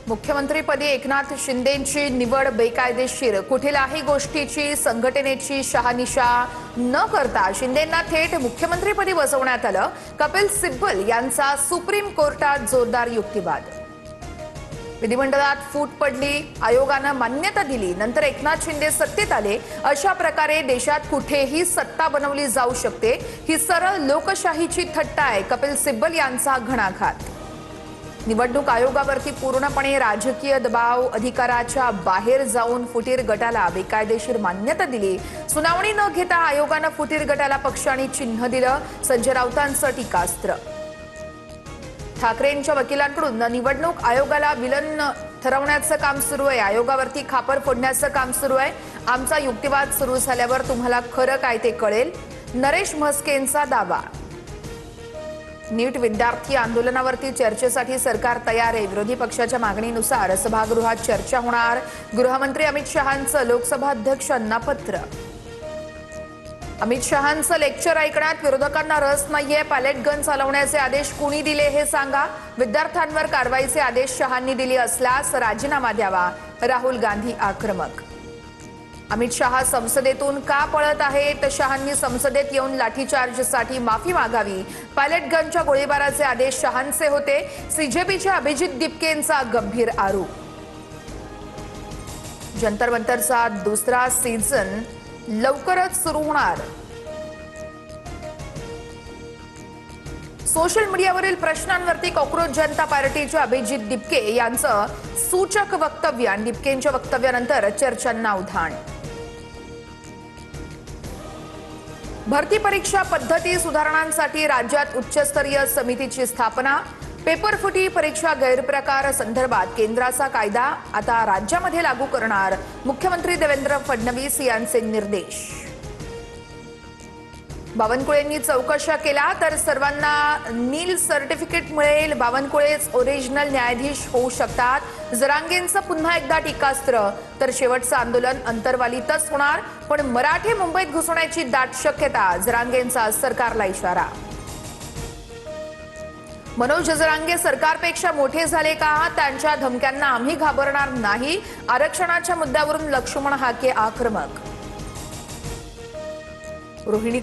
मुख्यमंत्रीपदी एकनाथ शिंदेंची निवड बेकायदेशीर, कुठल्याही गोष्टीची संघटनेची शहानिशा न करता शिंदेंना थेट मुख्यमंत्रीपदी बसवण्यात आलं. कपिल सिब्बल यांचा सुप्रीम कोर्टात जोरदार युक्तिवाद. विधिमंडळात फूट पडली, आयोगानं मान्यता दिली, नंतर एकनाथ शिंदे सत्तेत आले. अशा प्रकारे देशात कुठेही सत्ता बनवली जाऊ शकते, ही सरळ लोकशाहीची थट्टा आहे. कपिल सिब्बल यांचा घणाघात. निवडणूक आयोगावरती पूर्णपणे राजकीय दबाव, अधिकाराच्या बाहेर जाऊन फुटीर गटाला बेकायदेशीर मान्यता दिली. सुनावणी न घेता आयोगानं फुटीर गटाला पक्ष आणि चिन्ह दिलं. संजय राऊतांचं टीकास्त्र. ठाकरेंच्या वकिलांकडून निवडणूक आयोगाला विलन ठरवण्याचं काम सुरू आहे. आयोगावरती खापर फोडण्याचं काम सुरू आहे. आमचा युक्तिवाद सुरू झाल्यावर तुम्हाला खरं काय ते कळेल, नरेश म्हस्केंचा दावा. नीट विद्यार्थी आंदोलनावरती चर्चेसाठी सरकार तयार आहे. विरोधी पक्षाच्या मागणीनुसार सभागृहात चर्चा होणार. गृहमंत्री अमित शहांचं लोकसभा अध्यक्षांना पत्र. अमित शहांचं लेक्चर ऐकण्यात विरोधकांना रस नाहीये. पॅलेट गन चालवण्याचे आदेश कुणी दिले हे सांगा. विद्यार्थ्यांवर कारवाईचे आदेश शहांनी दिले असल्यास राजीनामा द्यावा. राहुल गांधी आक्रमक. अमित शहा संसदेतून का पळत आहेत? शहांनी संसदेत येऊन लाठीचार्जसाठी माफी मागावी. पॅलेट गनच्या गोळीबाराचे आदेश शहांचे होते. सीजेपीच्या अभिजित दिपकेंचा गंभीर आरोप. जंतर मंतरचा दुसरा सीझन लवकरच सुरू होणार. सोशल मीडियावरील प्रश्नांवरती कॉक्रोच जनता पार्टीच्या अभिजित दिपके यांचं सूचक वक्तव्य आणि दिपकेंच्या वक्तव्यानंतर चर्चांना उधाण. भरती परीक्षा पद्धती सुधारणांसाठी राज्यात उच्चस्तरीय समितीची स्थापना. पेपरफुटी परीक्षा गैरप्रकार संदर्भात केंद्राचा कायदा आता राज्यामध्ये लागू करणार. मुख्यमंत्री देवेंद्र फडणवीस यांचे निर्देश. बावनकुळेंनी चौकशा केला तर सर्वांना नील सर्टिफिकेट मिळेल. बावनकुळेच ओरिजिनल न्यायाधीश होऊ शकतात. जरांगेंचं पुन्हा एकदा टीकास्त्र. तर शेवटचं आंदोलन अंतरवालीतच होणार, पण मराठे मुंबईत घुसण्याची दाट शक्यता. जरांगेंचा सरकारला इशारा. मनोज जरांगे सरकारपेक्षा मोठे झाले का? त्यांच्या धमक्यांना आम्ही घाबरणार नाही. आरक्षणाच्या मुद्द्यावरून लक्ष्मण हाके आक्रमक. रोहिणी